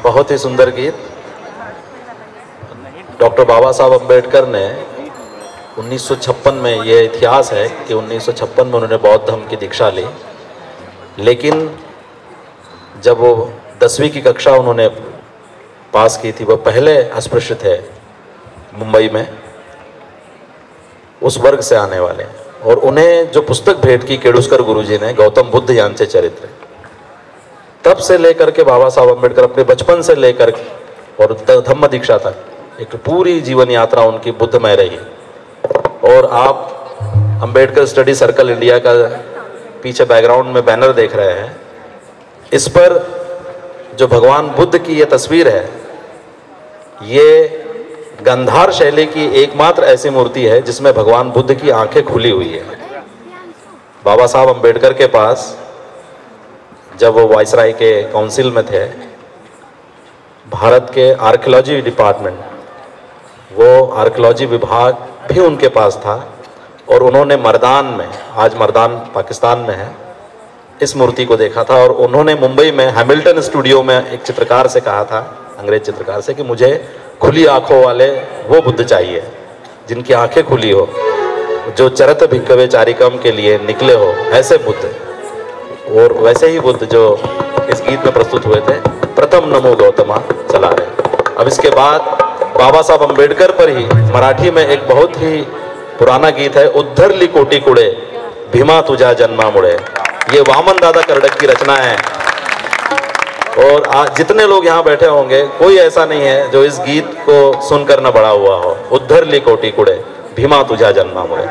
बहुत ही सुंदर गीत। डॉक्टर बाबा साहब अम्बेडकर ने 1956 में, ये इतिहास है कि 1956 में उन्होंने बौद्ध धर्म की दीक्षा ली, लेकिन जब वो 10वीं की कक्षा उन्होंने पास की थी, वो पहले अस्पृश्य थे मुंबई में, उस वर्ग से आने वाले, और उन्हें जो पुस्तक भेंट की केडुस्कर गुरुजी ने, गौतम बुद्ध यांचे चरित्र, तब से लेकर के बाबा साहब अम्बेडकर अपने बचपन से लेकर और धम्म दीक्षा तक एक पूरी जीवन यात्रा उनकी बुद्धमय रही। और आप अम्बेडकर स्टडी सर्कल इंडिया का पीछे बैकग्राउंड में बैनर देख रहे हैं, इस पर जो भगवान बुद्ध की ये तस्वीर है, ये गंधार शैली की एकमात्र ऐसी मूर्ति है जिसमें भगवान बुद्ध की आंखें खुली हुई है। बाबा साहब अम्बेडकर के पास जब वो वाइसराय के काउंसिल में थे, भारत के आर्कियोलॉजी डिपार्टमेंट, वो आर्कियोलॉजी विभाग भी उनके पास था, और उन्होंने मर्दान में, आज मर्दान पाकिस्तान में है, इस मूर्ति को देखा था और उन्होंने मुंबई में हैमिल्टन स्टूडियो में एक चित्रकार से कहा था, अंग्रेज चित्रकार से, कि मुझे खुली आंखों वाले वो बुद्ध चाहिए जिनकी आंखें खुली हो, जो चरत भिक्खवे चारिकम के लिए निकले हो, ऐसे बुद्ध। और वैसे ही बुद्ध जो इस गीत में प्रस्तुत हुए थे, प्रथम नमो गौतमा चला रहे। अब इसके बाद बाबा साहब अम्बेडकर पर ही मराठी में एक बहुत ही पुराना गीत है, उद्धरली कोटी कुड़े भीमा तुझा जन्मामुळे। ये वामन दादा कर्डक की रचना है और आज जितने लोग यहाँ बैठे होंगे कोई ऐसा नहीं है जो इस गीत को सुनकर न बड़ा हुआ हो। उद्धरली कोटी कुड़े भीमा तुझा जन्मामुळे।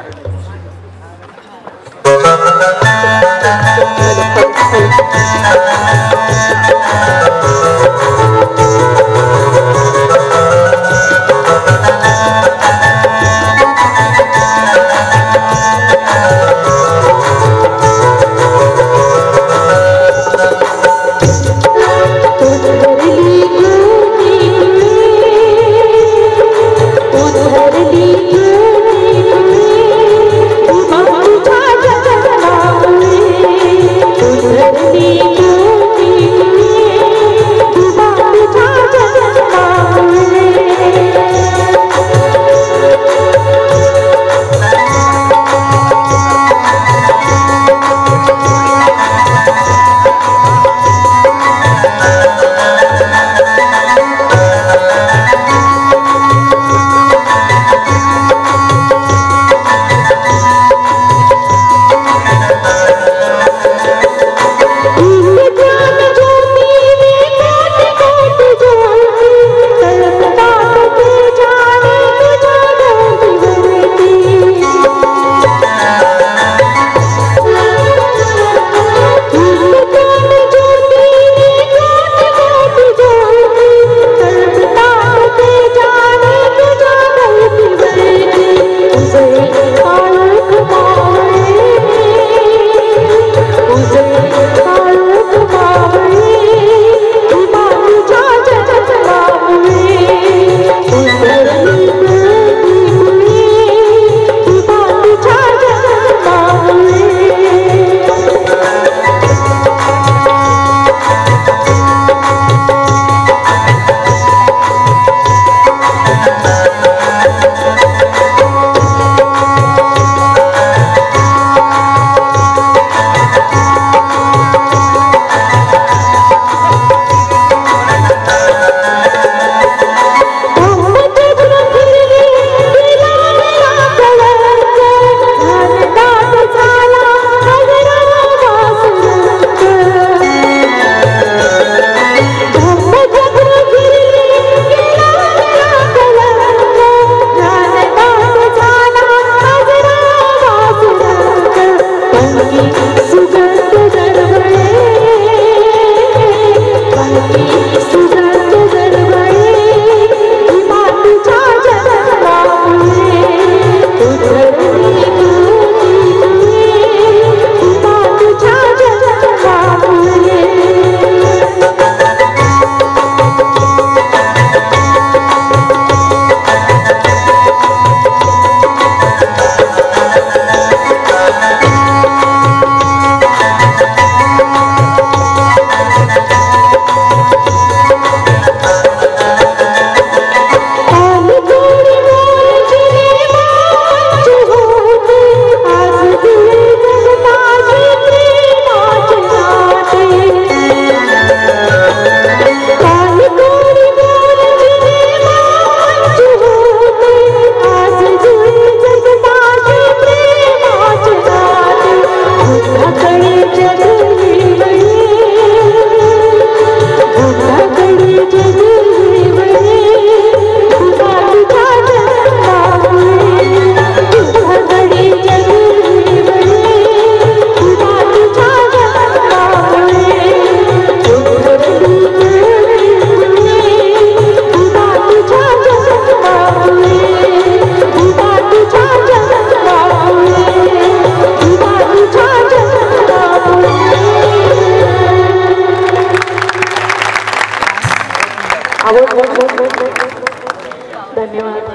धन्यवाद।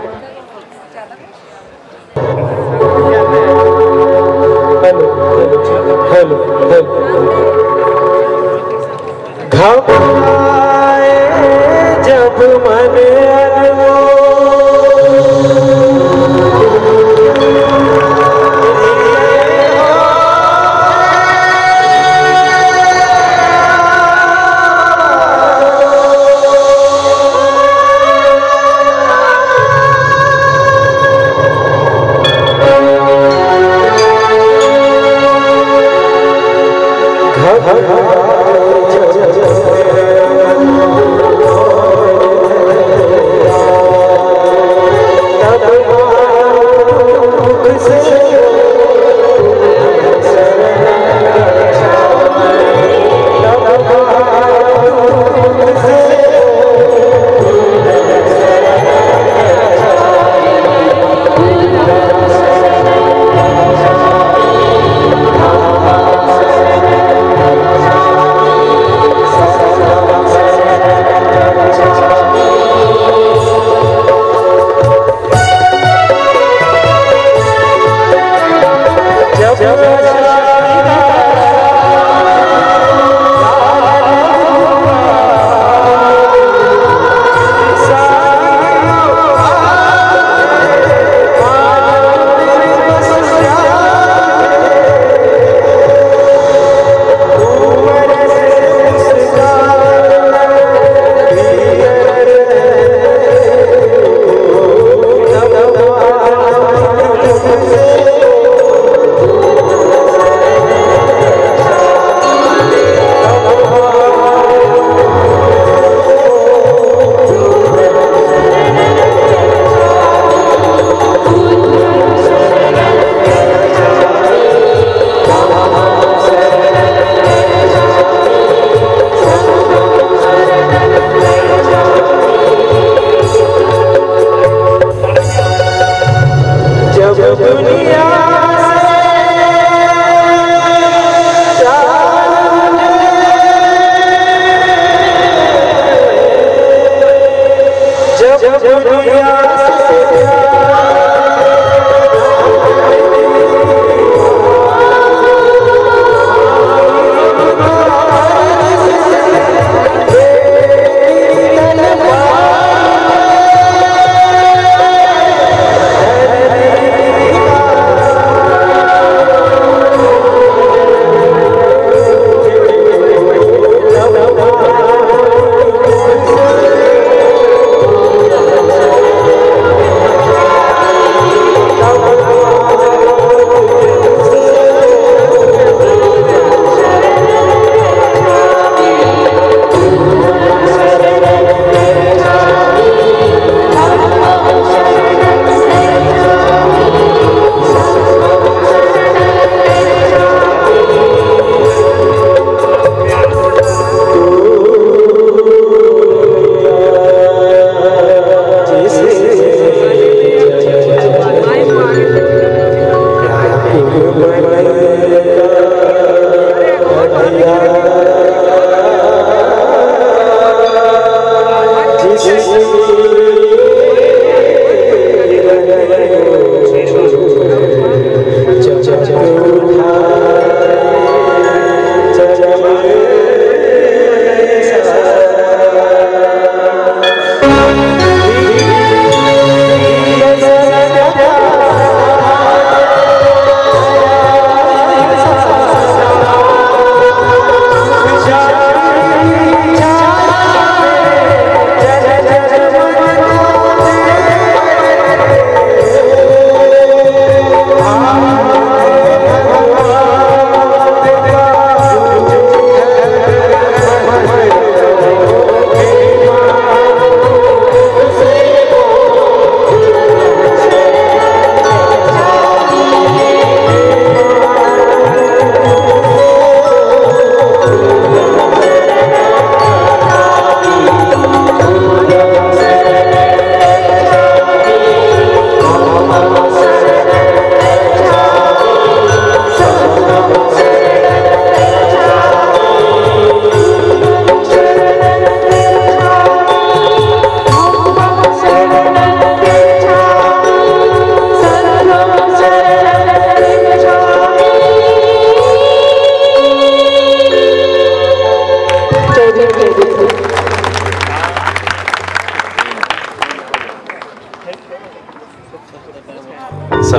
हेलो घबराए जब मन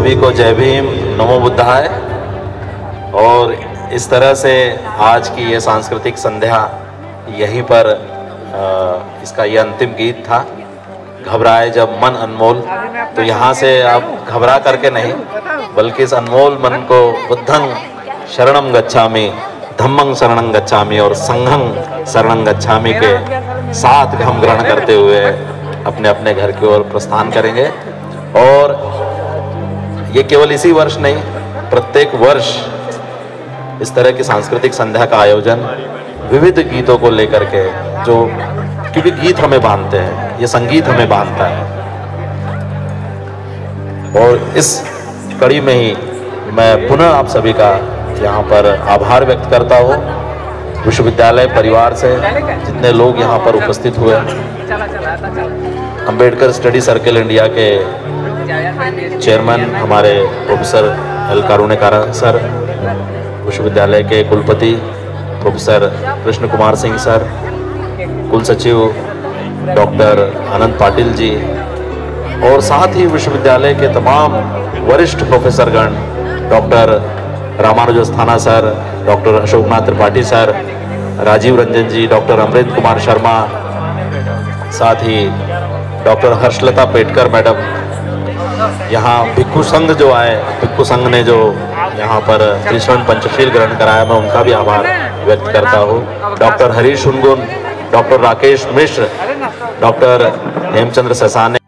सभी को जय भीम, नमो बुद्धाय। और इस तरह से आज की ये सांस्कृतिक संध्या यहीं पर इसका ये अंतिम गीत था, घबराए जब मन अनमोल। तो यहाँ से अब घबरा करके नहीं, बल्कि इस अनमोल मन को बुद्धं शरणं गच्छामि, धम्मं शरणं गच्छामि और संघं शरणं गच्छामि के साथ हम ग्रहण करते हुए अपने अपने घर की ओर प्रस्थान करेंगे। और ये केवल इसी वर्ष नहीं, प्रत्येक वर्ष इस तरह की सांस्कृतिक संध्या का आयोजन विविध गीतों को लेकर के, जो क्योंकि गीत हमें बांधते हैं, ये संगीत हमें बांधता है। और इस कड़ी में ही मैं पुनः आप सभी का यहाँ पर आभार व्यक्त करता हूँ, विश्वविद्यालय परिवार से जितने लोग यहाँ पर उपस्थित हुए, अंबेडकर स्टडी सर्कल इंडिया के चेयरमैन हमारे प्रोफेसर एल कारुणेकारा सर, विश्वविद्यालय के कुलपति प्रोफेसर कृष्ण कुमार सिंह सर, कुल सचिव डॉक्टर आनंद पाटिल जी, और साथ ही विश्वविद्यालय के तमाम वरिष्ठ प्रोफेसरगण, doctor Ramanuj Asthana sir, doctor Ashoknath Tripathi sir, Rajiv Ranjan ji, doctor Amrit Kumar Sharma, साथ ही डॉक्टर हर्षलता पेटकर मैडम, यहाँ भिक्षु संघ जो आए, भिक्षु संघ ने जो यहाँ पर त्रिशरण पंचशील ग्रहण कराया, मैं उनका भी आभार व्यक्त करता हूँ। डॉक्टर हरीश उनगुन, डॉक्टर राकेश मिश्र, डॉक्टर हेमचंद्र ससाने।